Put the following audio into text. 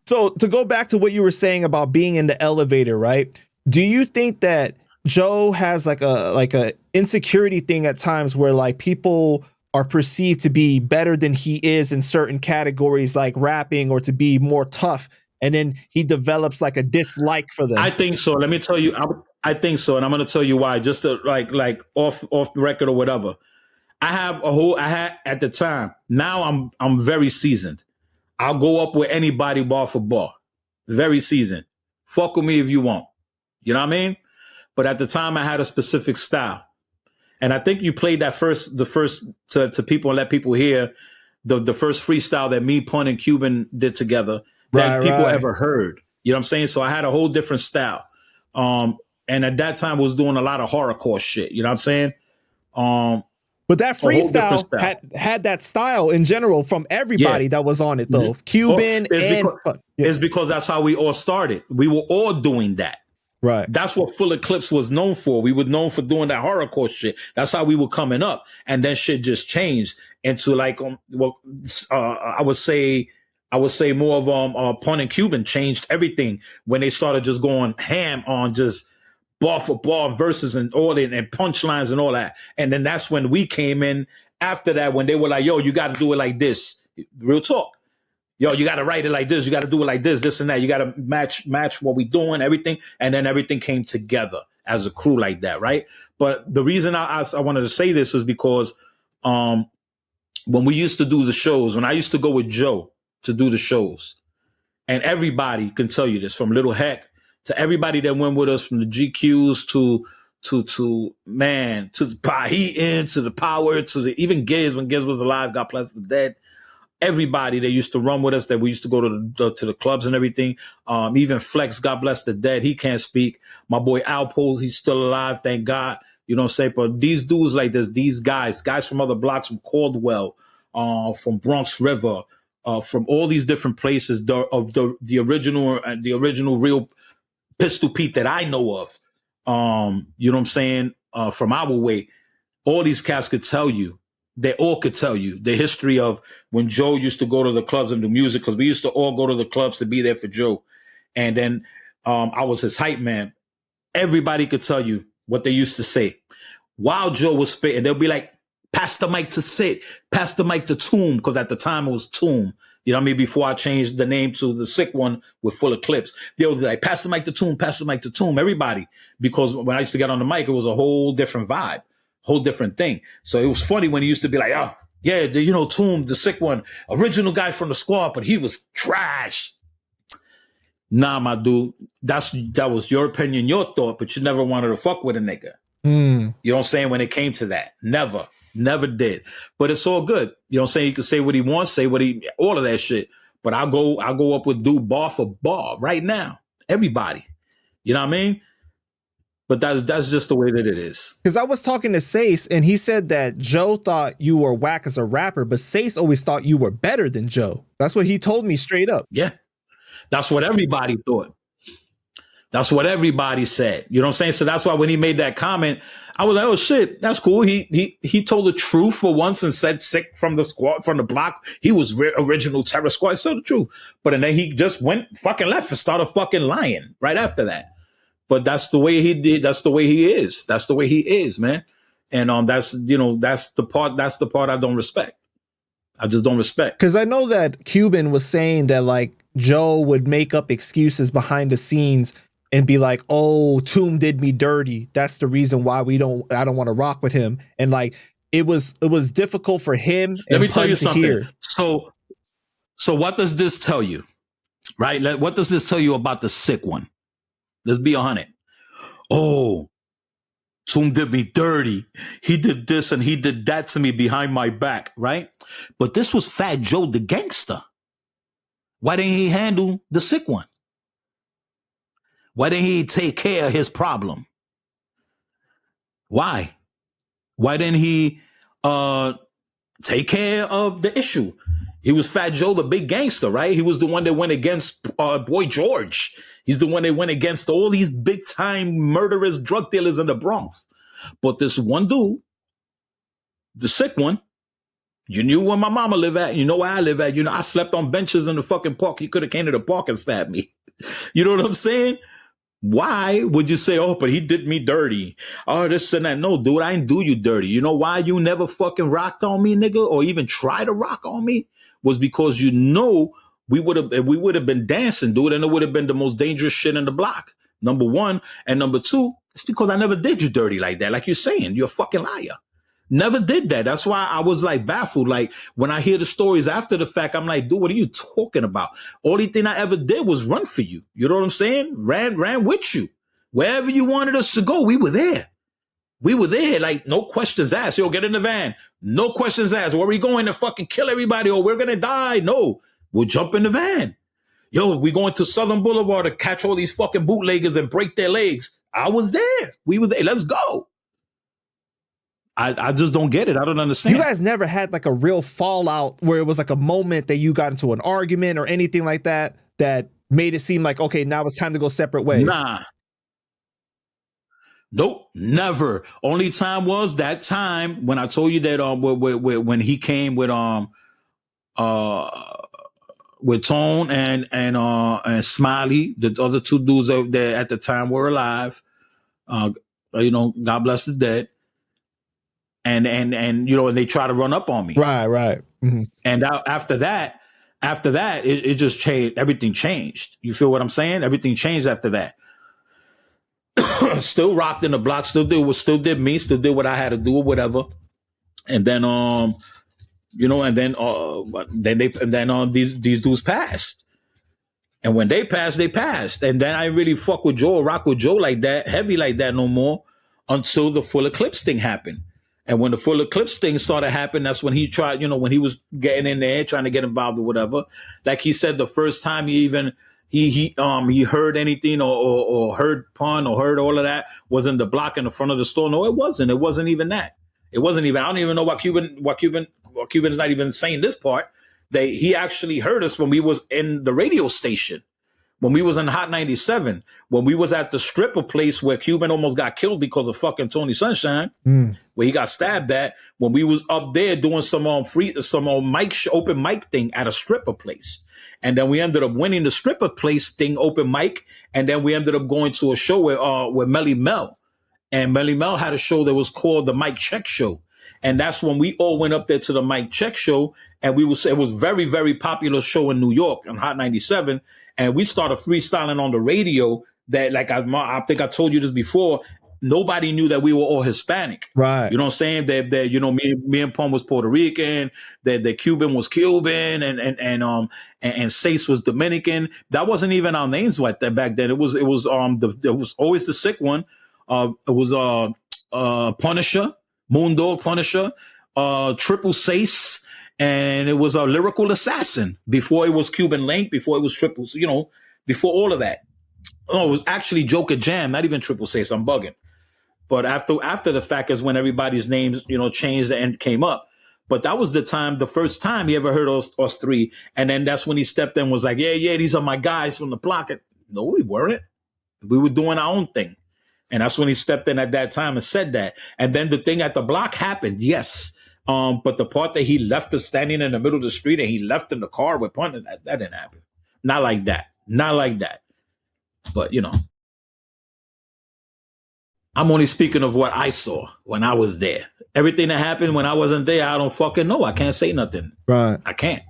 So to go back to what you were saying about being in the elevator, right? Do you think that Joe has like a insecurity thing at times where like people are perceived to be better than he is in certain categories like rapping or to be more tough, and then he develops like a dislike for them? I think so. Let me tell you. I think so, and I'm going to tell you why. Just to like off the record or whatever. I had at the time. Now I'm very seasoned. I'll go up with anybody bar for bar. Very seasoned. Fuck with me if you want. You know what I mean? But at the time I had a specific style. And I think you played the first to people and let people hear the first freestyle that me, Pun, and Cuban did together that people ever heard. You know what I'm saying? So I had a whole different style. And at that time I was doing a lot of horrorcore shit. You know what I'm saying? But that freestyle had that style in general from everybody that was on it, though. Cuban it's because that's how we all started. We were all doing that. Right. That's what Full Eclipse was known for. We were known for doing that horrorcore shit. That's how we were coming up. And then shit just changed into like, I would say more of Pun and Cuban changed everything when they started just going ham on just bar for bar verses and all that and punchlines and all that. And then that's when we came in after that, when they were like, yo, you got to do it like this. Real talk. Yo, you got to write it like this. You got to do it like this and that. You got to match what we doing, everything. And then everything came together as a crew like that, right? But the reason I wanted to say this was because when we used to do the shows, when I used to go with Joe to do the shows, and everybody can tell you this, from Little Heck to everybody that went with us, from the GQs to the Pahitan, to the Power, to the even Giz, when Giz was alive, God bless the dead. Everybody that used to run with us, that we used to go to the clubs and everything. Even Flex, God bless the dead. He can't speak. My boy Alpo, he's still alive, thank God. You know what I'm saying? But these dudes like this, these guys from other blocks, from Caldwell, from Bronx River, from all these different places, the original real Pistol Pete that I know of. You know what I'm saying? From our way, all these cats could tell you. They all could tell you the history of when Joe used to go to the clubs and do music, because we used to all go to the clubs to be there for Joe. And then I was his hype man. Everybody could tell you what they used to say while Joe was spitting. They'll be like, pass the mic to Sid, pass the mic to Toom, because at the time it was Toom. You know what I mean? Before I changed the name to the Sick One with Full Eclipse. They was like, pass the mic to Toom, pass the mic to Toom, everybody. Because when I used to get on the mic, it was a whole different vibe. Whole different thing. So it was funny when he used to be like, oh, yeah, Toom, the Sick One, original guy from the squad, but he was trash. Nah, my dude, that was your opinion, your thought, but you never wanted to fuck with a nigga. You know what I'm saying? When it came to that, never did. But it's all good. You know what I'm saying? You can say what he wants, say all of that shit. But I'll go up with dude bar for bar right now. Everybody. You know what I mean? But that's just the way that it is. Because I was talking to Sace, and he said that Joe thought you were whack as a rapper, but Sace always thought you were better than Joe. That's what he told me straight up. Yeah. That's what everybody thought. That's what everybody said. You know what I'm saying? So that's why when he made that comment, I was like, oh shit, that's cool. He told the truth for once and said Sick from the squad, from the block. He was original Terror Squad. So the truth. But then he just went fucking left and started fucking lying right after that. But that's the way he did. That's the way he is. That's the way he is, man. And that's the part I don't respect. I just don't respect. Because I know that Cuban was saying that like Joe would make up excuses behind the scenes and be like, oh, Toom did me dirty. That's the reason why I don't want to rock with him. And like it was difficult for him. Let me tell you something. Hear. So what does this tell you? Right? What does this tell you about the Sick One? Let's be 100. Oh, Toom did me dirty. He did this and he did that to me behind my back, right? But this was Fat Joe the gangster. Why didn't he handle the Sick One? Why didn't he take care of his problem? Why? Why didn't he take care of the issue? He was Fat Joe, the big gangster, right? He was the one that went against Boy George. He's the one that went against all these big time murderers, drug dealers in the Bronx. But this one dude, the Sick One, You knew where my mama live at. You know where I live at. You know, I slept on benches in the fucking park. You could have came to the park and stabbed me. You know what I'm saying? Why would you say, oh, but he did me dirty? Oh, this and that. No, dude, I ain't do you dirty. You know why you never fucking rocked on me, nigga, or even try to rock on me? Was because you know we would have been dancing, dude, and it would have been the most dangerous shit in the block. Number one. And number two, it's because I never did you dirty like that. Like you're saying, you're a fucking liar. Never did that. That's why I was like baffled. Like when I hear the stories after the fact, I'm like, dude, what are you talking about? Only thing I ever did was run for you. You know what I'm saying? Ran with you. Wherever you wanted us to go, we were there. We were there. Like no questions asked. Yo, get in the van. No questions asked. Where are we going to fucking kill everybody or we're going to die? No, we'll jump in the van. Yo, we going to Southern Boulevard to catch all these fucking bootleggers and break their legs. I was there. We were there. Let's go. I just don't get it. I don't understand. You guys never had like a real fallout where it was like a moment that you got into an argument or anything like that that made it seem like, okay, now it's time to go separate ways? Nah. Nope, never. Only time was that time when I told you that when he came with Tone and Smiley, the other two dudes that at the time were alive. You know, God bless the dead. And you know, and they try to run up on me. Right. Mm-hmm. And after that, it just changed. Everything changed. You feel what I'm saying? Everything changed after that. Still rocked in the block. Still did me. Still did what I had to do or whatever. And then you know, and then these dudes passed. And when they passed, they passed. And then I really fuck with Joe or rock with Joe like that, heavy like that no more until the Full Eclipse thing happened. And when the Full Eclipse thing started happening, that's when he tried, you know, when he was getting in there, trying to get involved or whatever. Like he said, the first time he heard anything or heard pun or heard all of that was in the block in the front of the store. No, it wasn't. It wasn't even that. It wasn't even. I don't even know why Cuban is not even saying this part. He actually heard us when we was in the radio station. When we was in Hot 97, when we was at the stripper place where Cuban almost got killed because of fucking Tony Sunshine, where he got stabbed at, when we was up there doing some open mic thing at a stripper place. And then we ended up winning the stripper place thing, open mic. And then we ended up going to a show with Melly Mel. And Melly Mel had a show that was called the Mike Check Show. And that's when we all went up there to the Mike Check Show. And it was very, very popular show in New York on Hot 97. And we started freestyling on the radio that, like, I think I told you this before, nobody knew that we were all Hispanic. Right. You know what I'm saying? That you know, me and Pum was Puerto Rican, that Cuban was Cuban, and Sace was Dominican. That wasn't even our names back then. It was always the sick one. It was Punisher, Moondog Punisher, Triple Sace. And it was a lyrical assassin before it was Cuban Link, before it was Triple, you know, before all of that. Oh, it was actually Joker Jam, not even Triple Sace. I'm bugging. But after the fact is when everybody's names, you know, changed and came up. But that was the first time he ever heard us three. And then that's when he stepped in and was like, yeah, these are my guys from the block. No, we weren't. We were doing our own thing. And that's when he stepped in at that time and said that. And then the thing at the block happened. Yes. But the part that he left us standing in the middle of the street and he left in the car with Pun, that didn't happen. Not like that. Not like that. But, you know, I'm only speaking of what I saw when I was there. Everything that happened when I wasn't there, I don't fucking know. I can't say nothing. Right. I can't.